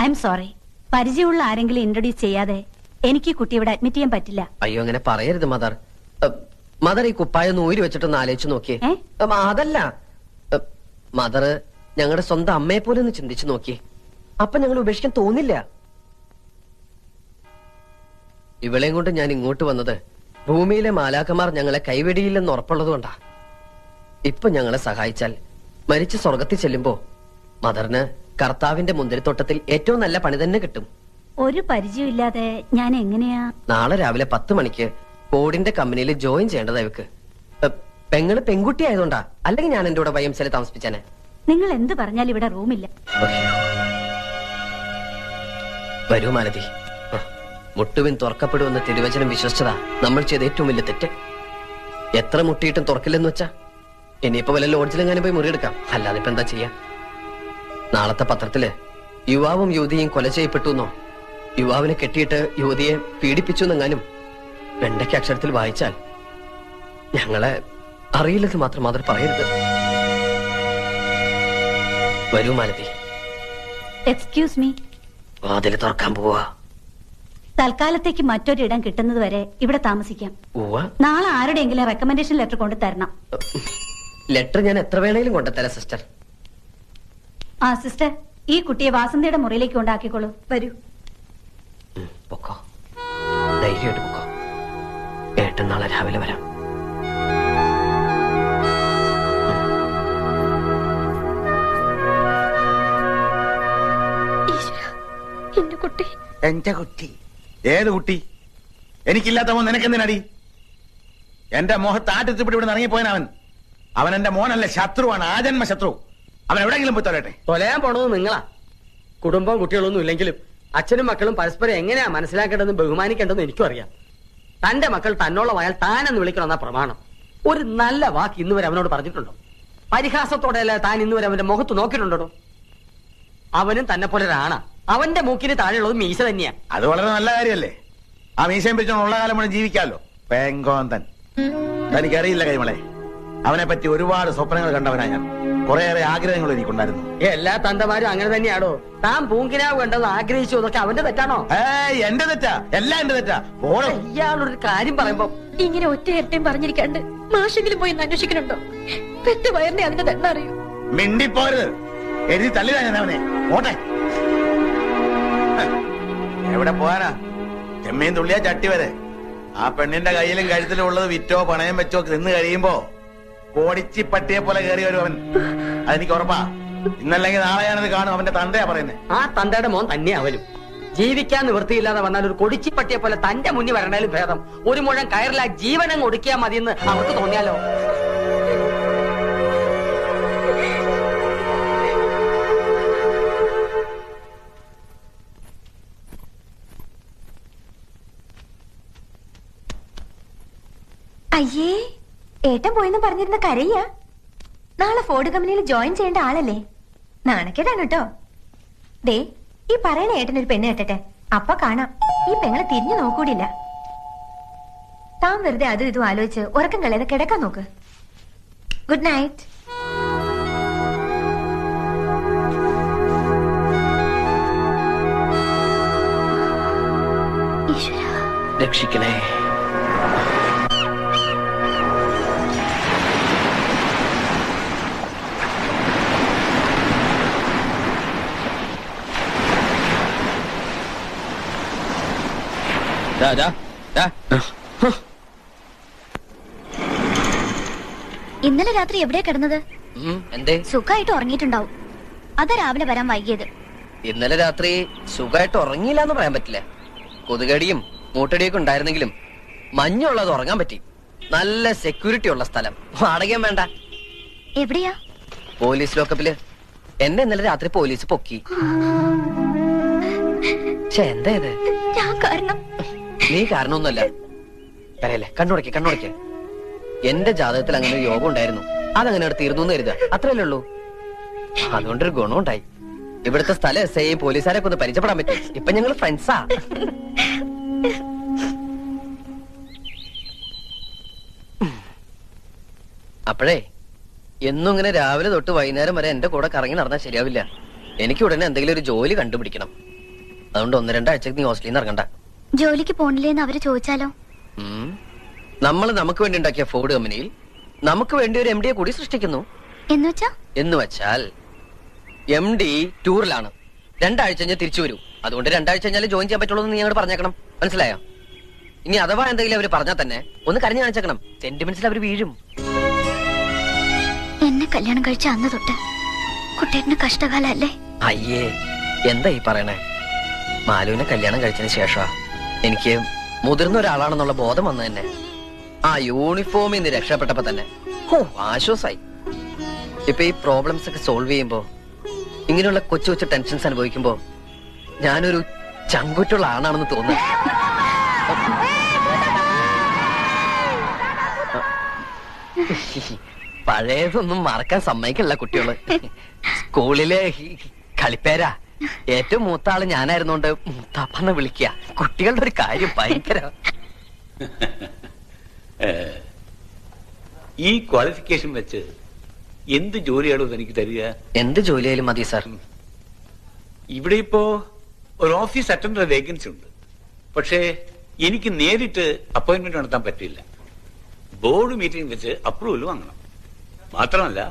I am sorry. പരിചയമുള്ള ആരെങ്കിലും introduce ചെയ്യാതെ എനിക്ക് കുട്ടി ഇവിടെ അഡ്മിറ്റ് ചെയ്യാൻ പറ്റില്ല. അയ്യോ അങ്ങനെ പറയരുത് മദർ. മദർ ഈ കുപ്പായം ഊരി വെച്ചിട്ടൊന്ന് ആലോചിച്ച് നോക്കിയേ. അതല്ല മദർ, ഞങ്ങളുടെ സ്വന്തം അമ്മയെ പോലെ ഒന്ന് ചിന്തിച്ചു നോക്കിയേ. അപ്പൊ ഞങ്ങൾ ഉപേക്ഷിക്കാൻ തോന്നില്ല. ഇവളെയും കൊണ്ട് ഞാൻ ഇങ്ങോട്ട് വന്നത് ഭൂമിയിലെ മാലാഖമാർ ഞങ്ങളെ കൈവെടിയില്ലെന്ന് ഉറപ്പുള്ളതുകൊണ്ടാ. ഇപ്പൊ ഞങ്ങളെ സഹായിച്ചാൽ മരിച്ച് സ്വർഗത്തിൽ ചെല്ലുമ്പോ മദറിന് കർത്താവിന്റെ മുന്തിരിത്തോട്ടത്തിൽ ഏറ്റവും നല്ല പണി തന്നെ കിട്ടും. ഒരു പരിചയമില്ലാതെ ഞാൻ എങ്ങനെയാ? നാളെ രാവിലെ 10 മണിക്ക് ബോർഡിന്റെ കമ്പനിയിൽ ജോയിൻ ചെയ്യേണ്ടതാ ഇവക്ക്. പെങ്ങള് പെൺകുട്ടി ആയതുകൊണ്ടാ, അല്ലെങ്കിൽ ഞാൻ എന്റെ കൂടെ YMCA താമസിപ്പിച്ചാനെ. നിങ്ങൾ എന്ത് പറഞ്ഞാലും ഇവിടെ റൂമില്ല. വരൂ മാലതി. മുട്ടുവിൻ തുറക്കപ്പെടുമെന്ന് തിരുവചനം വിശ്വസിച്ചതാ നമ്മൾ ചെയ്ത ഏറ്റവും വലിയ തെറ്റ്. എത്ര മുട്ടിയിട്ടും തുറക്കില്ലെന്ന് വെച്ചാ ഇനിയിപ്പോ വല്ല ലോഡ്ജിലെങ്ങാനും പോയി മുറിയെടുക്കാം. അല്ലാതെ ഇപ്പൊ എന്താ ചെയ്യാ? നാളത്തെ പത്രത്തില് യുവാവും യുവതിയും കൊല ചെയ്യപ്പെട്ടു എന്നോ യുവാവിനെ കെട്ടിയിട്ട് യുവതിയെ പീഡിപ്പിച്ചു എന്നെങ്ങാനും വെണ്ടയ്ക്ക് അക്ഷരത്തിൽ വായിച്ചാൽ ഞങ്ങളെ അറിയില്ലെന്ന് മാത്രം മദർ പറയരുത്. വരൂ മാലതി. Excuse me. വാതില് തുറക്കാൻ പോവാ. തൽക്കാലത്തേക്ക് മറ്റൊരിടം കിട്ടുന്നത് വരെ ഇവിടെ താമസിക്കാം. നാളെ ആരുടെയെങ്കിലും റെക്കമെൻഡേഷൻ ലെറ്റർ കൊണ്ട് തരണം. ലെറ്റർ ഞാൻ എത്ര വേണേലും കൊണ്ടുതരാം സിസ്റ്റർ. ആ സിസ്റ്റർ, ഈ കുട്ടിയെ വാസന്തിയുടെ മുറിയിലേക്ക് കൊണ്ടാക്കിക്കോളൂ. വരൂ. പൊക്കോ, ധൈര്യമായിട്ട് പൊക്കോ. ഏട്ടൻ നാളെ രാവിലെ വരാം. എന്റെ കുട്ടി. എന്റെ കുട്ടി? ഏത് കുട്ടി? എനിക്കില്ലാത്ത മോൻ നിനക്കെന്തിനടി? എന്റെ മോഹത്ത് ആറ്റത്തിപ്പിടി ഇവിടെ ഇറങ്ങിപ്പോയനവൻ. അവൻ എന്റെ മോനല്ല, ശത്രുവാണ്, ആജന്മ ശത്രു. അവൻ എവിടെയെങ്കിലും പോയി തൊലട്ടെ. തൊലയാൻ പോണത് നിങ്ങളാ. കുടുംബം കുട്ടികളൊന്നും ഇല്ലെങ്കിലും അച്ഛനും മക്കളും പരസ്പരം എങ്ങനെയാ മനസ്സിലാക്കേണ്ടതെന്ന് ബഹുമാനിക്കേണ്ടതെന്ന് എനിക്കും അറിയാം. തന്റെ മക്കൾ തന്നോളമായാൽ താനെന്ന് വിളിക്കണമെന്ന പ്രമാണം. ഒരു നല്ല വാക്ക് ഇന്നുവരെ അവനോട് പറഞ്ഞിട്ടുണ്ടോ? പരിഹാസത്തോടെയല്ല താൻ ഇന്നുവരെ അവന്റെ മുഖത്ത് നോക്കിയിട്ടുണ്ടോ? അവനും തന്നെ പോലെ ഒരാണാ. അവന്റെ മൂക്കിന് താഴെയുള്ളത് മീശ തന്നെയാ. അത് വളരെ നല്ല കാര്യല്ലേ? ആ മീശയും പിടിച്ചോണ്ടുള്ള കാലം മുഴുവൻ ജീവിക്കാമല്ലോ. പെങ്കോന്തൻ. തനിക്കറിയില്ല കൈമളെ, അവനെ പറ്റി ഒരുപാട് സ്വപ്നങ്ങൾ കണ്ടവനാ ഞാൻ. കുറേയേറെ ആഗ്രഹങ്ങൾ എനിക്കുണ്ടായിരുന്നു. എല്ലാ തന്തമാരും അങ്ങനെ തന്നെയാണോ? താൻ പൂങ്കിനാവ് കണ്ടത് ആഗ്രഹിച്ചു എന്നൊക്കെ അവന്റെ തെറ്റാണോ? എന്റെ തെറ്റാ, എല്ലാം എന്റെ തെറ്റാ. ഇയാളൊരു കാര്യം പറയുമ്പോ ഇങ്ങനെ ഒറ്റ ഇരട്ടയും പറഞ്ഞിരിക്കാണ്ട് മാഷെങ്കിലും പോയി അന്വേഷിക്കണുണ്ടോ? പെറ്റ വയറിനെ അതിന്റെ തന്നെ അറിയൂ. മിണ്ടിപ്പോരുത്. എഴുതി തള്ളിതാ ഞാൻ അവനെ. ഓട്ടെ. എവിടെ പോകാനാ? ചെമ്മീൻ തുള്ളിയാ ചട്ടി വരെ. ആ പെണ്ണിന്റെ കയ്യിലും കഴുത്തിലും ഉള്ളത് വിറ്റോ പണയം വെച്ചോ നിന്ന് കഴിയുമ്പോ കോടിച്ചി പട്ടിയെ പോലെ കയറി വരും അവൻ. അതെനിക്ക് ഉറപ്പാ. ഇന്നല്ലെങ്കിൽ നാളെ ഞാനത് കാണും. അവന്റെ തന്തയാ പറയുന്നത്. ആ തന്തയുടെ മോൻ തന്നെ അവനും. ജീവിക്കാൻ നിവൃത്തിയില്ലാതെ വന്നാൽ ഒരു കൊടിച്ചിപ്പട്ടിയെ പോലെ തന്റെ മുന്നിൽ വരണേലും ഭേദം ഒരു മുഴം കയറില്ല ജീവനം ഒടുക്കിയാൽ മതിയെന്ന് അവർക്ക് തോന്നിയാലോ? അയ്യേ, ഏട്ടൻ പോയെന്ന് പറഞ്ഞിരുന്ന കരയ്യ. നാളെ ഫോർഡ് കമ്പനിയിൽ ജോയിൻ ചെയ്യേണ്ട ആളല്ലേ? നാണക്കേടാണ് കേട്ടോ. ദേ, ഈ പറയണ ഏട്ടനൊരു പെണ്ണ് കെട്ടട്ടെ, അപ്പൊ കാണാം ഈ പെങ്ങളെ തിരിഞ്ഞു നോക്കൂടില്ല. താൻ വെറുതെ അതും ഇതും ആലോചിച്ച് ഉറക്കം കളയാതെ കിടക്കാൻ നോക്ക്. Good night. രക്ഷിക്കണേ. ഇന്നലെ രാത്രി എവിടെയാ കിടന്നത്? എന്തേ? സുഖമായിട്ട് ഉറങ്ങിയിട്ടുണ്ടാവും. അതാ രാവിലെ വരാൻ വൈകിയത്. ഇന്നലെ രാത്രി സുഖമായിട്ട് ഉറങ്ങിയില്ല എന്ന് പറയാൻ പറ്റില്ല. കൊതുകടിയും മൂട്ടടിയൊക്കെ ഉണ്ടായിരുന്നെങ്കിലും മഞ്ഞുള്ളത് ഉറങ്ങാൻ പറ്റി. നല്ല സെക്യൂരിറ്റി ഉള്ള സ്ഥലം. വാടകയും വേണ്ട. എവിടെയാ? പോലീസ് ലോക്കപ്പില്. എന്നെ ഇന്നലെ രാത്രി പോലീസ് പൊക്കി. എന്താ ഇത്? നീ കാരണമൊന്നുമല്ല. പറയല്ലേ, കണ്ണുടയ്ക്ക് കണ്ണുടയ്ക്ക്. എന്റെ ജാതകത്തിൽ അങ്ങനെ ഒരു യോഗം ഉണ്ടായിരുന്നു. അതങ്ങനെ തീർന്നു എന്ന് കരുതുക. അത്രയല്ലേ ഉള്ളൂ. അതുകൊണ്ടൊരു ഗുണമുണ്ടായി. ഇവിടുത്തെ സ്ഥലം എസ് ഐ പോലീസുകാരൊക്കെ ഒന്ന് പരിചയപ്പെടാൻ പറ്റും. ഇപ്പൊ ഞങ്ങൾ ഫ്രണ്ട്സാ. അപ്പോഴേ എന്നും ഇങ്ങനെ രാവിലെ തൊട്ട് വൈകുന്നേരം വരെ എന്റെ കൂടെ കറങ്ങി നടന്നാൽ ശരിയാവില്ല. എനിക്ക് ഉടനെ എന്തെങ്കിലും ഒരു ജോലി കണ്ടുപിടിക്കണം. അതുകൊണ്ട് 1-2 ആഴ്ചക്ക് നീ ഹോസ്റ്റലിൽ നിന്ന് ഇറങ്ങണ്ട. ജോലിക്ക് പോണില്ലേന്ന് അവര് ചോദിച്ചാലോ? നമ്മൾ നമുക്ക് വേണ്ടി ഉണ്ടാക്കിയ ഫോർഡ് കമ്പനിയിൽ നമുക്ക് വേണ്ടി ഒരു MD കൂടി സൃഷ്ടിക്കുന്നു. എന്ന് വെച്ചാൽ MD ടൂറിലാണ്. 2 ആഴ്ച കഴിഞ്ഞാൽ തിരിച്ചു വരൂ. അതുകൊണ്ട് 2 ആഴ്ച കഴിഞ്ഞാൽ ജോയിൻ ചെയ്യാൻ പറ്റുള്ളൂ എന്ന് നീ അങ്ങോട്ട് പറഞ്ഞേക്കണം. മനസ്സിലായോ? ഇനി അഥവാ എന്തെങ്കിലും അവര് പറഞ്ഞാൽ തന്നെ ഒന്ന് കരഞ്ഞു കാണിച്ചേക്കണം. സെന്റിമെന്റ്സിൽ അവർ വീഴും. എന്നെ കല്യാണം കഴിച്ച അന്ന് തൊട്ട് കുട്ടേട്ടന് കഷ്ടകാലല്ലേ? അയ്യേ, എന്താ ഈ പറയണേ? മാലുവിനെ കല്യാണം കഴിച്ചതിന് ശേഷം എനിക്ക് മുതിർന്ന ഒരാളാണെന്നുള്ള ബോധം വന്നു തന്നെ. ആ യൂണിഫോമിൽ നിന്ന് രക്ഷപ്പെട്ടപ്പോ തന്നെ ആശ്വാസായി. ഇപ്പൊ ഈ പ്രോബ്ലംസ് ഒക്കെ സോൾവ് ചെയ്യുമ്പോ, ഇങ്ങനെയുള്ള കൊച്ചു കൊച്ചു ടെൻഷൻസ് അനുഭവിക്കുമ്പോ ഞാനൊരു ചങ്കുറ്റുള്ള ആണാണെന്ന് തോന്നുന്നു. പഴയതൊന്നും മറക്കാൻ സമ്മതിക്കില്ല കുട്ടികള്. സ്കൂളിലെ കളിപ്പേരാ. ഏറ്റവും മൂത്ത ആള് ഞാനായിരുന്നോണ്ട് മൂത്താപ്പന്ന് വിളിക്കുക. കുട്ടികളുടെ ഒരു കാര്യം ഭയങ്കര. ഈ ക്വാളിഫിക്കേഷൻ വെച്ച് എന്ത് ജോലിയാണോ എനിക്ക് തരിക? എന്ത് ജോലിയായാലും മതി സാർ. ഇവിടെ ഇപ്പോ ഒരു ഓഫീസ് അറ്റൻഡർ വേക്കൻസി ഉണ്ട്. പക്ഷേ എനിക്ക് നേരിട്ട് അപ്പോയിന്റ്മെന്റ് നടത്താൻ പറ്റില്ല. ബോർഡ് മീറ്റിംഗ് വെച്ച് അപ്രൂവൽ വാങ്ങണം. മാത്രമല്ല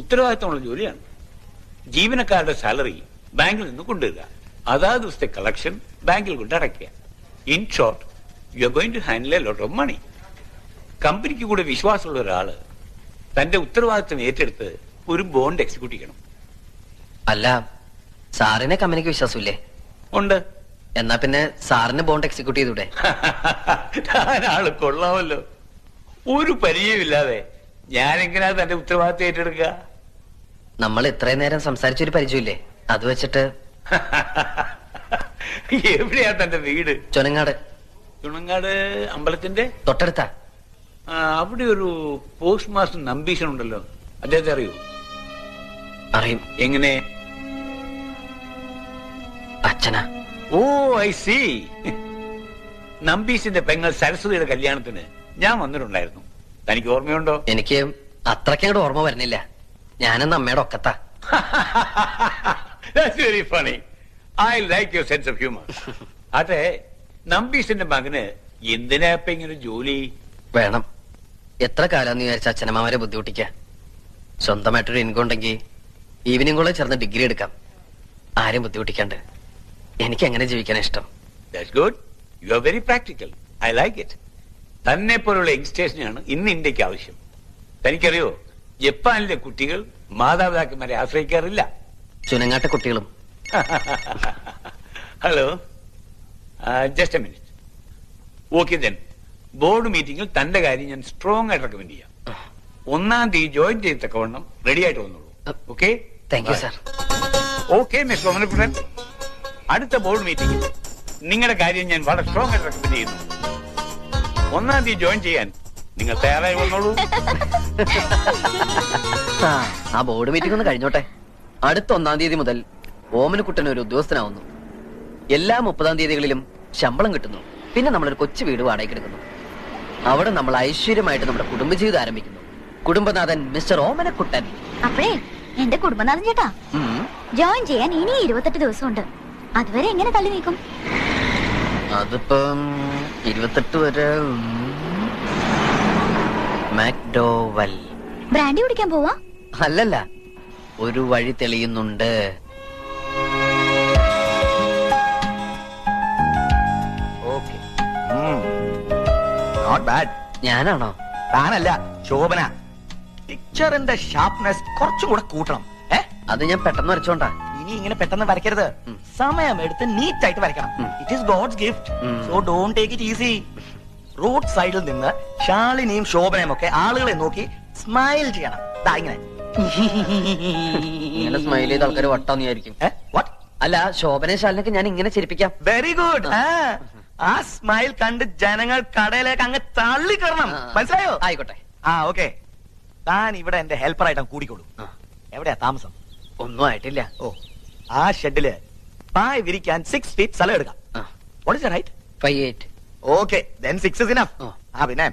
ഉത്തരവാദിത്തമുള്ള ജോലിയാണ്. ജീവനക്കാരുടെ സാലറി ബാങ്കിൽ നിന്ന് കൊണ്ടുവരിക, അതാത് ദിവസത്തെ കളക്ഷൻ ബാങ്കിൽ കൊണ്ട് അടയ്ക്കുക. In short, you are going to handle a lot of money. കമ്പനിക്ക് കൂടെ വിശ്വാസമുള്ള ഒരാള് തന്റെ ഉത്തരവാദിത്തം ഏറ്റെടുത്ത് ഒരു ബോണ്ട് എക്സിക്യൂട്ട് ചെയ്യണം. അല്ല, സാറിനെ കമ്പനിക്ക് വിശ്വാസമില്ലേ? ഉണ്ട്. എന്നാ പിന്നെ സാറിന് ബോണ്ട് എക്സിക്യൂട്ട് ചെയ്തൂടെ? ആള് കൊള്ളാമല്ലോ. ഒരു പരിചയമില്ലാതെ ഞാൻ എങ്ങനെയാ തന്റെ ഉത്തരവാദിത്തം ഏറ്റെടുക്കുക? നമ്മൾ ഇത്രയും നേരം സംസാരിച്ചൊരു പരിചയമില്ലേ? അത് വെച്ചിട്ട്. എവിടെയാ തന്റെ വീട്? ചുനങ്ങാട്. ചുണങ്ങാട് അമ്പലത്തിന്റെ തൊട്ടടുത്താ. അവിടെ ഒരു പോസ്റ്റ് മാസ്റ്റർ നമ്പീശൻ ഉണ്ടല്ലോ, അദ്ദേഹത്തെ അറിയൂ? അറിയും. എങ്ങനെ? അച്ഛനാ. ഓ, ഐ സി. നമ്പീശന്റെ പെങ്ങൾ സരസ്വതിയുടെ കല്യാണത്തിന് ഞാൻ വന്നിട്ടുണ്ടായിരുന്നു. തനിക്ക് ഓർമ്മയുണ്ടോ? എനിക്ക് അത്രയ്ക്കങ്ങോട്ട് ഓർമ്മ വരുന്നില്ല. ഞാനെന്ന് അമ്മയുടെ ഒക്കത്താ. That's very funny. I like your sense of humor. അതെ, നമ്പീശന്റെ മകന് എന്തിനാ ഇപ്പൊ ഇങ്ങനെ ജോലി വേണം? എത്ര കാലാന്ന് വിചാരിച്ച അച്ഛനമ്മമാരെ ബുദ്ധിമുട്ടിക്ക. സ്വന്തമായിട്ടൊരു ഇൻകം ഉണ്ടെങ്കിൽ ഈവനിങ് കോളേജ് ചേർന്ന് ഡിഗ്രി എടുക്കാം, ആരും ബുദ്ധിമുട്ടിക്കാണ്ട്. എനിക്ക് എങ്ങനെ ജീവിക്കാനാ ഇഷ്ടം. That's good. You are very practical. I like it. തന്നെ പോലുള്ള യങ്സ്റ്റേഴ്സിനെയാണ് ഇന്ന് ഇന്ത്യക്ക് ആവശ്യം. തനിക്കറിയോ, ജപ്പാനിലെ കുട്ടികൾ മാതാപിതാക്കന്മാരെ ആശ്രയിക്കാറില്ല. ചുനങ്ങാട്ടെ കുട്ടികളും. Hello, just A minute. Okay then, board മീറ്റിംഗിൽ തന്റെ കാര്യം ഞാൻ സ്ട്രോങ് ആയിട്ട് റെക്കമെൻഡ് ചെയ്യാം. 1-ാം തീയതി ജോയിൻ ചെയ്തക്കവണ്ണം റെഡി ആയിട്ട് വന്നോളൂ. Okay? Thank you sir. Okay miss Omanakuttan, അടുത്ത ബോർഡ് മീറ്റിംഗിൽ നിങ്ങളുടെ കാര്യം ഞാൻ വളരെ സ്ട്രോങ് ആയിട്ട് റെക്കമെൻഡ് ചെയ്യുന്നു. 1-ാം തീയതി ജോയിൻ ചെയ്യാൻ നിങ്ങൾ തയ്യാറായി വന്നോളൂ. ആ ബോർഡ് മീറ്റിംഗ് ഒന്ന് കഴിഞ്ഞോട്ടെ. അടുത്ത 1-ാം തീയതി മുതൽ ഓമനക്കുട്ടൻ ഒരു ഉദ്യോഗസ്ഥനാവുന്നു. എല്ലാ 30-ാം തീയതികളിലും ശമ്പളം കിട്ടുന്നു. പിന്നെ നമ്മളൊരു കൊച്ചു വീട് വാടകയ്ക്ക് എടുക്കുന്നു. അവിടെ നമ്മൾ ഐശ്വര്യമായിട്ട് നമ്മുടെ കുടുംബജീവിതം ആരംഭിക്കുന്നു. കുടുംബനാഥൻ മിസ്റ്റർ ഓമനക്കുട്ടൻ. അപ്പഴേ എന്റെ കുടുംബനാഥൻ ചേട്ടാ, ജോയിൻ ചെയ്യാൻ ഇനി 28 ദിവസമുണ്ട്. അതുവരെ എങ്ങനെ തള്ളി നീക്കും? അതിപ്പം 28 വരെ. മാക്ഡോവൽ. ബ്രാൻഡി കുടിക്കാൻ പോവാ? അല്ലല്ല, ഒരു വഴി തെളിയുന്നുണ്ട്. Not bad. ഞാനാണോ? താനല്ല, ശോഭന. പിക്ചറിന്റെ ഷാർപ്നെസ് കുറച്ചും കൂടെ കൂട്ടണം. അത് ഞാൻ പെട്ടെന്ന് വരച്ചോണ്ടാ. ഇനി ഇങ്ങനെ പെട്ടെന്ന് വരയ്ക്കരുത്. സമയം എടുത്ത് നീറ്റ് ആയിട്ട് വരയ്ക്കണം. It is God's gift, so don't take it easy. Road സൈഡിൽ നിന്ന് ശാലിനിയും ശോഭനയും ഒക്കെ ആളുകളെ നോക്കി സ്മൈൽ ചെയ്യണം. ദാ ഇങ്ങനെ. ഇങ്ങനെ സ്മൈൽ ചെയ്ത ആൾക്കാർ വട്ടാന്ന് വിചാരിക്കും. അല്ല, ശോഭന ശാലിനൊക്കെ ഞാൻ ഇങ്ങനെ ചിരിപ്പിക്കാം. Very good. ആ സ്മൈൽ കണ്ട് ജനങ്ങൾ കടയിലേക്ക് അങ്ങ് തള്ളിക്കറണം. മനസ്സിലായോ? ആയിക്കോട്ടെ. ഓക്കെ. താൻ ഇവിടെ എന്റെ ഹെൽപ്പറായിട്ട് കൂടിക്കോളൂ. എവിടെയാ താമസം? ഒന്നും ആയിട്ടില്ല. ആ ഷെഡില് പായ് വിരിക്കാൻ 6 feet സ്ഥലം എടുക്കാം. What is the height? 5'8". Okay, then 6 is enough. പിന്നെ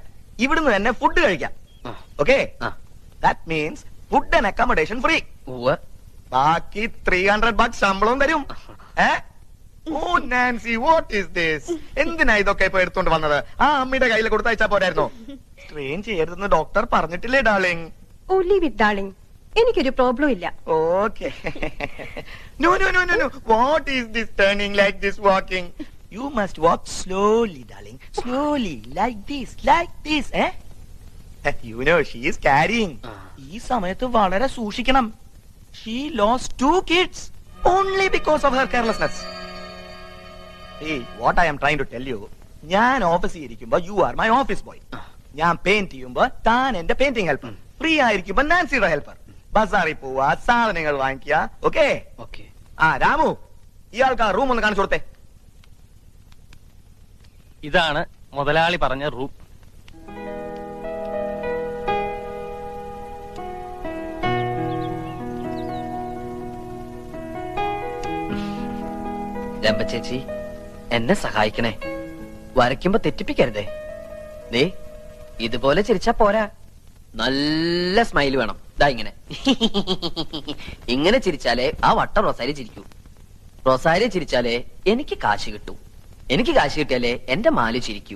ഇവിടുന്ന് തന്നെ ഫുഡ് കഴിക്കാം. Okay? That means food and accommodation free. ബാക്കി $300 ശമ്പളവും തരും. Oh Nancy, what is this? എന്തിനാ ഇതൊക്കെ ഇപ്പൊ എടുത്തോണ്ട് വന്നത്? ആ അമ്മയുടെ കയ്യിൽ കൊടുത്തയച്ചാ പോരായിരുന്നോ? സ്ട്രെയിൻ ചെയ്യരുതെന്ന് ഡോക്ടർ പറഞ്ഞിട്ടില്ലേ darling? Oh leave it darling, എനിക്കൊരു പ്രോബ്ലം ഇല്ല. Okay. No no no no no. What is this turning like this walking? You must walk slowly darling, slowly, like this. You know she is carrying. ഈ സമയത്ത് വളരെ സൂക്ഷിക്കണം. She lost 2 kids only because of her carelessness. See, what I am trying to tell you, ഞാൻ ഓഫീസിൽ ഇരിക്കുമ്പോ you are my office boy. ഞാൻ paint ചെയ്യുമ്പോ താൻ എന്റെ പെയിന്റിംഗ് ഹെൽപ്പർ. ഫ്രീ ആയിരിക്കുമ്പോ നാൻസിയുടെ ഹെൽപ്പർ. ബസാറിൽ പോവാ, സാധനങ്ങൾ വാങ്ങിക്കുക. Okay okay. ആ രാമു, ഇയാൾക്ക് ആ റൂം ഒന്ന് കാണിച്ചു കൊടുത്തേ. ഇതാണ് മുതലാളി പറഞ്ഞ റൂം. രമ്പ ചേച്ചി, എന്നെ സഹായിക്കണേ. വരയ്ക്കുമ്പോ തെറ്റിപ്പിക്കരുതേ. ദേ ഇതുപോലെ ചിരിച്ചാ പോരാ, നല്ല സ്മൈൽ വേണം. ദാ ഇങ്ങനെ ഇങ്ങനെ ചിരിച്ചാലേ ആ വട്ടം റൊസാരി ചിരിക്കൂ. റൊസാരി ചിരിച്ചാലേ എനിക്ക് കാശ് കിട്ടൂ. എനിക്ക് കാശ് കിട്ടിയാലേ എന്റെ മാലി ചിരിക്കൂ.